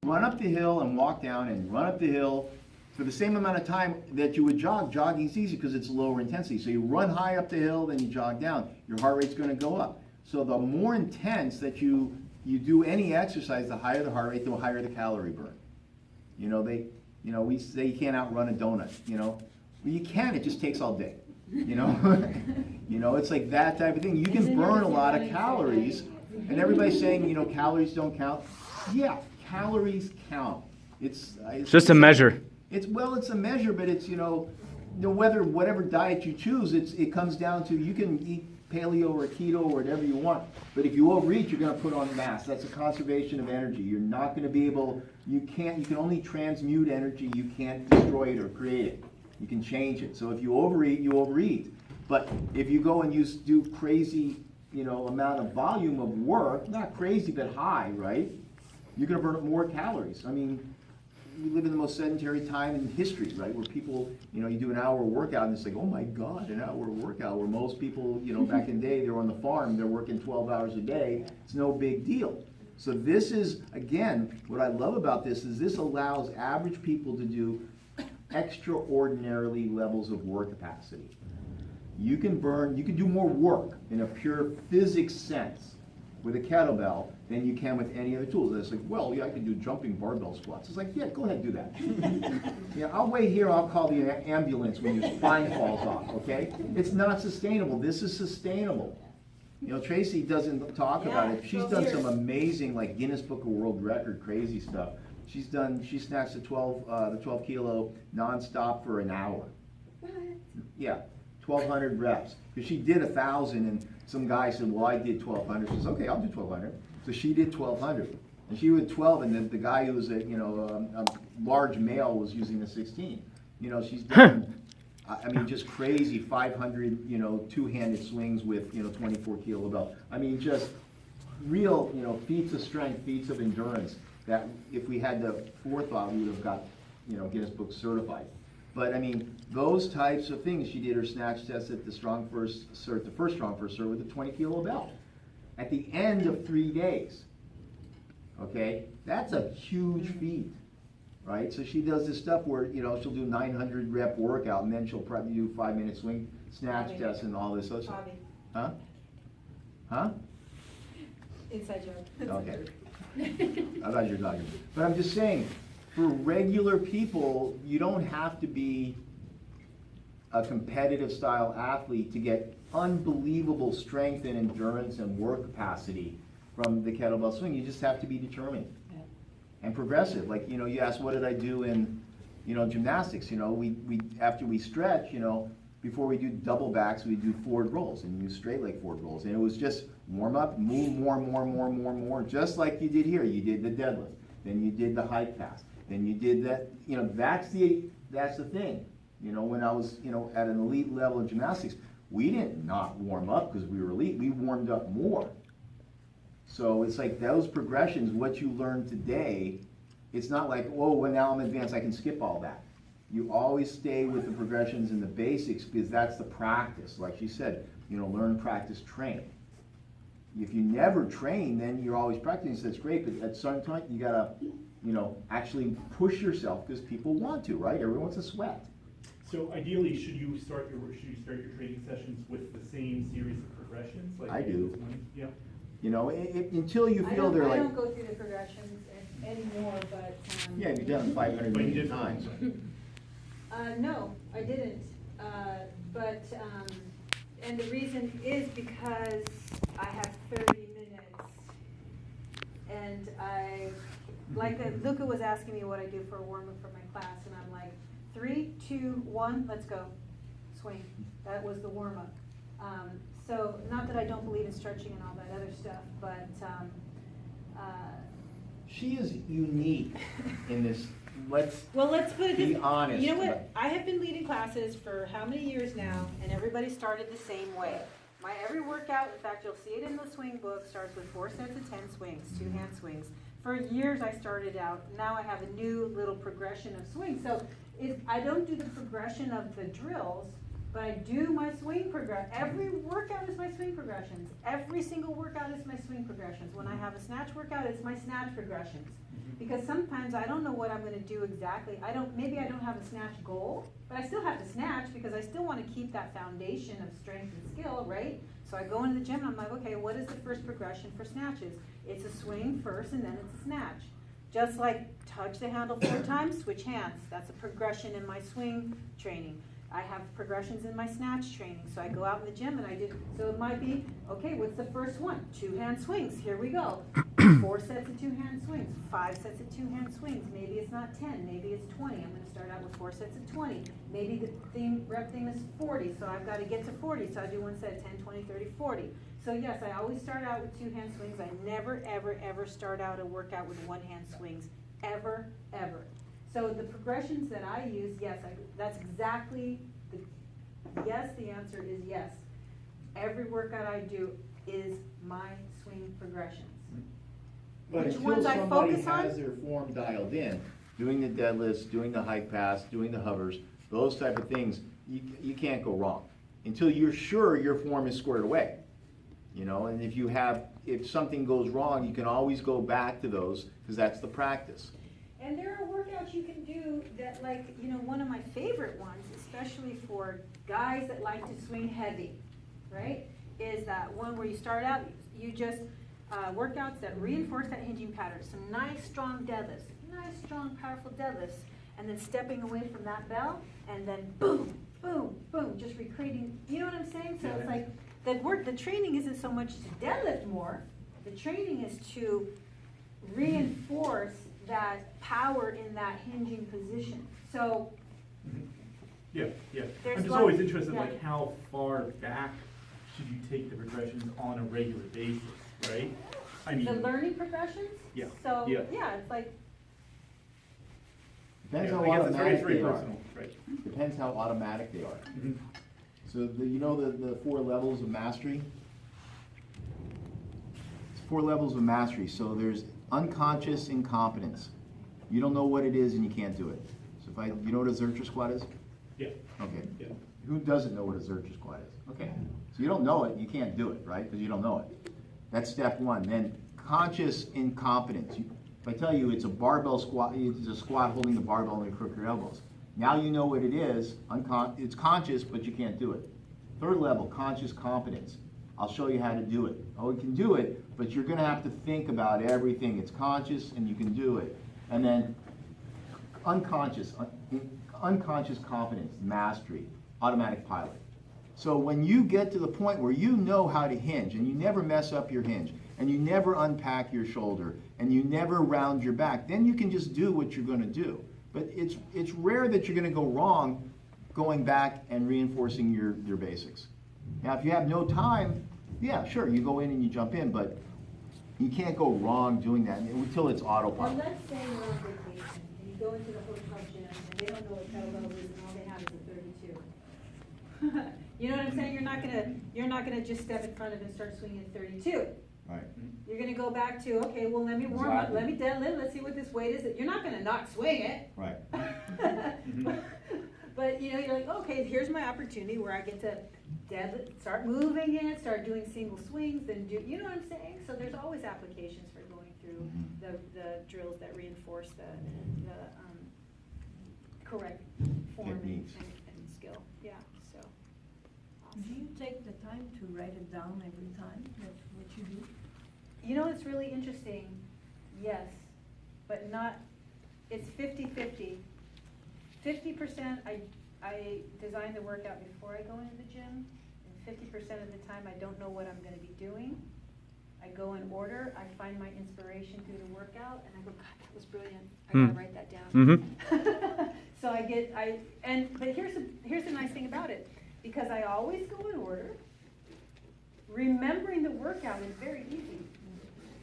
Run up the hill and walk down and run up the hill for the same amount of time that you would jog. Jogging's easy because it's lower intensity. So you run high up the hill, then you jog down. Your heart rate's going to go up. So the more intense that you do any exercise, the higher the heart rate, the higher the calorie burn. We say you can't outrun a donut. Well, you can. It just takes all day. It's like that type of thing. You can burn a lot of calories, and everybody's saying, calories don't count. Yeah, calories count. It's just a measure. It's a measure, but it's whatever diet you choose, it comes down to you can eat paleo or keto or whatever you want, but if you overeat, you're going to put on mass. That's a conservation of energy. You're not going to be able. You can only transmute energy. You can't destroy it or create it. You can change it. So if you overeat, you overeat. But if you go and do crazy, amount of volume of work, not crazy but high, right? You're going to burn up more calories. I mean, we live in the most sedentary time in history, right? Where people, you do an hour workout and it's like, oh my God, an hour workout. Where most people, back in the day, they were on the farm, they're working 12 hours a day. It's no big deal. So this is, again, what I love about this is this allows average people to do extraordinarily levels of work capacity. You can do more work in a pure physics sense with a kettlebell than you can with any other tools. It's like, well, yeah, I can do jumping barbell squats. It's like, yeah, go ahead, do that. I'll wait here, I'll call the ambulance when your spine falls off, okay? It's not sustainable. This is sustainable. Tracy doesn't talk about it. She's done some amazing, like Guinness Book of World Record, crazy stuff. She snatched the 12 kilo nonstop for an hour. What? Yeah, 1,200 reps. Because she did 1,000, and some guy said, well, I did 1,200. She says, okay, I'll do 1,200. So she did 1,200. And she did 12, and then the guy who was a large male was using the 16. She's done, just crazy 500, two-handed swings with, 24 kilo belt. Just real, feats of strength, feats of endurance that if we had the forethought, we would have got, Guinness Book certified. But those types of things, she did her snatch test at the first strong first cert with a 20 kilo belt at the end of 3 days. Okay, that's a huge feat, right? So she does this stuff where she'll do 900 rep workout and then she'll probably do 5-minute swing snatch test and all this other stuff. Huh? Inside joke. Okay. I thought you were talking. But I'm just saying, for regular people, you don't have to be a competitive style athlete to get unbelievable strength and endurance and work capacity from the kettlebell swing. You just have to be determined and progressive. Like, you asked, what did I do in, gymnastics? We after we stretch, before we do double backs, we do forward rolls and use straight leg forward rolls. And it was just warm up, move more, just like you did here. You did the deadlift, then you did the high pass, then you did that. That's the thing. When I was, at an elite level of gymnastics, we didn't not warm up because we were elite. We warmed up more. So it's like those progressions, what you learn today, it's not like, oh, well, now I'm advanced, I can skip all that. You always stay with the progressions and the basics because that's the practice. Like she said, learn, practice, train. If you never train, then you're always practicing, so that's great, but at some point you gotta, actually push yourself because people want to, right? Everyone wants to sweat. So ideally, should you start your training sessions with the same series of progressions? Like I do. Yeah. Until you feel they're I like, don't go through the progressions anymore, but. yeah, you've done it 500 million times. No, I didn't. And the reason is because I have 30 minutes, and Luca was asking me what I do for a warm-up for my class, and I'm like, 3, 2, 1, let's go, swing. That was the warm-up. So not that I don't believe in stretching and all that other stuff, but she is unique in this. Let's put it be this, honest. You know what? I have been leading classes for how many years now, and everybody started the same way. My every workout, in fact, you'll see it in the swing book, starts with 4 sets of 10 swings, 2-hand swings. For years I started out. Now I have a new little progression of swings. So I don't do the progression of the drills, but I do my swing every workout is my swing progressions. Every single workout is my swing progressions. When I have a snatch workout, it's my snatch progressions. Because sometimes I don't know what I'm gonna do exactly. Maybe I don't have a snatch goal, but I still have to snatch because I still wanna keep that foundation of strength and skill, right? So I go into the gym and I'm like, okay, what is the first progression for snatches? It's a swing first and then it's a snatch. Just like touch the handle 4 times, switch hands. That's a progression in my swing training. I have progressions in my snatch training. So I go out in the gym and I do, so it might be, okay, what's the first one? 2-hand swings, here we go. 4 sets of 2-hand swings, 5 sets of 2-hand swings. Maybe it's not 10, maybe it's 20. I'm gonna start out with 4 sets of 20. Maybe the rep theme is 40, so I've gotta get to 40. So I do one set, 10, 20, 30, 40. So yes, I always start out with 2-hand swings. I never, ever, ever start out a workout with 1-hand swings. Ever, ever. So the progressions that I use, yes, that's exactly yes, the answer is yes. Every workout I do is my swing progressions. But Which until ones I somebody focus on? has their form dialed in, doing the deadlifts, doing the hike pass, doing the hovers, those type of things, you can't go wrong. Until you're sure your form is squared away. You know, and if something goes wrong, you can always go back to those, because that's the practice. And there are workouts you can do that, like, you know, one of my favorite ones, especially for guys that like to swing heavy, right, is that one where you start out, you just workouts that reinforce that hinging pattern. Some nice, strong deadlifts, nice, strong, powerful deadlifts, and then stepping away from that bell, and then boom, boom, boom, just recreating, you know what I'm saying? So it's like, the training isn't so much to deadlift more, the training is to reinforce that power in that hinging position. So Yeah. There's I'm just one- always interested, yeah. like, how far back should you take the progressions on a regular basis, right? I mean, the learning progressions. Yeah, So yeah. it's like Depends yeah, how I guess automatic it's very they are. personal, right? Depends how automatic they are. Mhm. So the 4 levels of mastery? It's 4 levels of mastery. So there's unconscious incompetence. You don't know what it is and you can't do it. So you know what a Zercher squat is? Yeah. Okay. Yeah. Who doesn't know what a Zercher squat is? Okay. So you don't know it, you can't do it, right? Because you don't know it. That's step 1. Then conscious incompetence. If I tell you it's a barbell squat, it's a squat holding the barbell and the crook your elbows. Now you know what it is. It's conscious, but you can't do it. 3rd level, conscious competence. I'll show you how to do it. Oh, you can do it, but you're going to have to think about everything. It's conscious, and you can do it. And then unconscious competence, mastery, automatic pilot. So when you get to the point where you know how to hinge, and you never mess up your hinge, and you never unpack your shoulder, and you never round your back, then you can just do what you're going to do. But it's rare that you're going to go wrong going back and reinforcing your basics. Now, if you have no time, yeah, sure, you go in and you jump in, but you can't go wrong doing that until it's well, autopilot. let's say you're on vacation and you go into the hotel gym and they don't know what kettlebell is and all they have is a 32. You know what I'm saying? You're not gonna just step in front of it and start swinging at 32. Right. You're gonna go back to, okay, well, let me warm up, let me deadlift, let's see what this weight is. You're not gonna not swing it. Right. But you know, you're like, okay, here's my opportunity where I get to start moving it, start doing single swings, then do, you know what I'm saying? So there's always applications for going through the drills that reinforce the correct form and Techniques. skill. Yeah, so. Do you take the time to write it down every time, that's what you do? You know, it's really interesting, yes, but not, it's 50-50. 50% I design the workout before I go into the gym, and 50% of the time I don't know what I'm gonna be doing. I go in order, I find my inspiration through the workout, and I go, God, that was brilliant, I gotta write that down. So but here's the nice thing about it, because I always go in order, remembering the workout is very easy.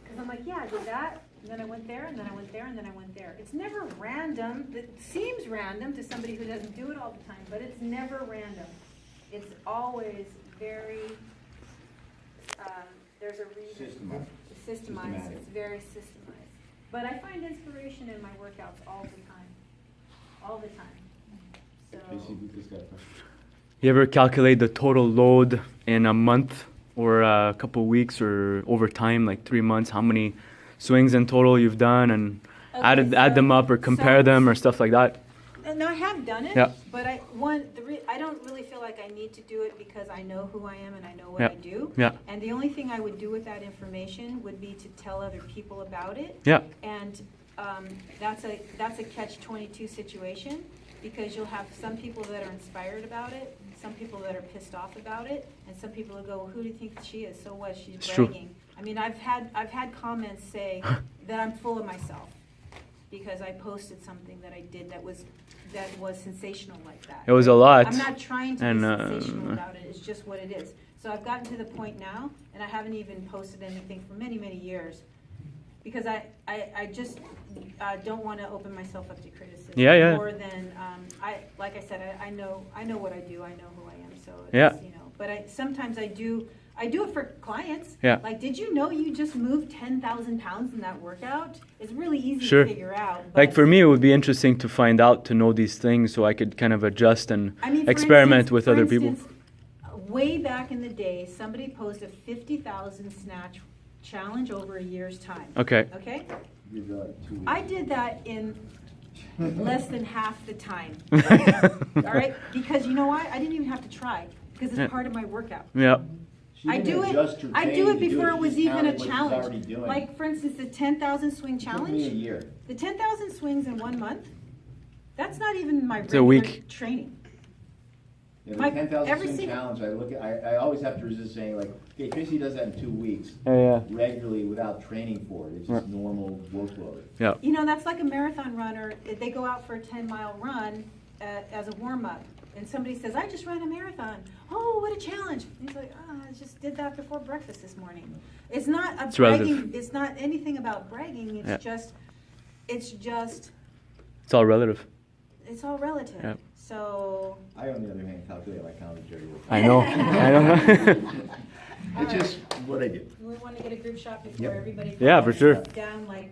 Because I'm like, yeah, I did that, and then I went there, and then I went there, and then I went there. It's never random. It seems random to somebody who doesn't do it all the time, but it's never random. It's always very, there's a reason. Systemized. It's very systemized. But I find inspiration in my workouts all the time. All the time. So. Casey, we just got a question. You ever calculate the total load in a month or a couple weeks or over time, like 3 months, how many swings in total you've done and Okay, add them up or compare them or stuff like that? No, I have done it, Yeah. but I don't really feel like I need to do it because I know who I am and I know what Yeah. I do. Yeah. And the only thing I would do with that information would be to tell other people about it. Yeah. And that's a catch-22 situation, because you'll have some people that are inspired about it, some people that are pissed off about it, and some people will go, well, who do you think she is? So what? She's It's true. bragging. I mean, I've had comments say that I'm full of myself because I posted something that I did that was sensational like that. It was a lot. I'm not trying to And, be sensational about it. It's just what it is. So I've gotten to the point now, and I haven't even posted anything for many, many years, because I just don't want to open myself up to criticism. Yeah, yeah. More than like I said, I know what I do. I know who I am. So it's, Yeah. But sometimes I do it for clients. Yeah. Like, did you know you just moved 10,000 pounds in that workout? It's really easy Sure. to figure out. Like but- for me, it would be interesting to find out, to know these things so I could kind of adjust and I mean, for experiment instance- with for other people. instance, way back in the day, somebody posed a 50,000 snatch challenge over a year's time. Okay. Okay? You've got 2 weeks. I did that in less than half the time. All right? Because you know why? I didn't even have to try, because Yeah. it's part of my workout. Yeah. She I didn't do it. adjust her I do training it to before it she was just even a counted what she's already challenge. doing. Like, for instance, the 10,000 swing Took me a challenge. year. The 10,000 swings in 1 month. That's not even my It's a regular week. training. Yeah, Mike, the 10,000 every swing single- challenge, I always have to resist saying like, okay, Tracy does that in 2 weeks, Yeah. regularly without training for it. It's just normal workload. Yeah. You know, that's like a marathon runner. They go out for a 10-mile run as a warm-up, and somebody says, I just ran a marathon. Oh, what a challenge. And he's like, oh, I just did that before breakfast this morning. It's not a It's bragging. relative. It's not anything about bragging. It's Yeah. just, It's all relative. it's all relative. Yeah. So, I, on the other hand, calculate my calories every week. I know. I know. It's just what I do. we want to get a group shot before Yep. everybody. Yeah, for sure. Down like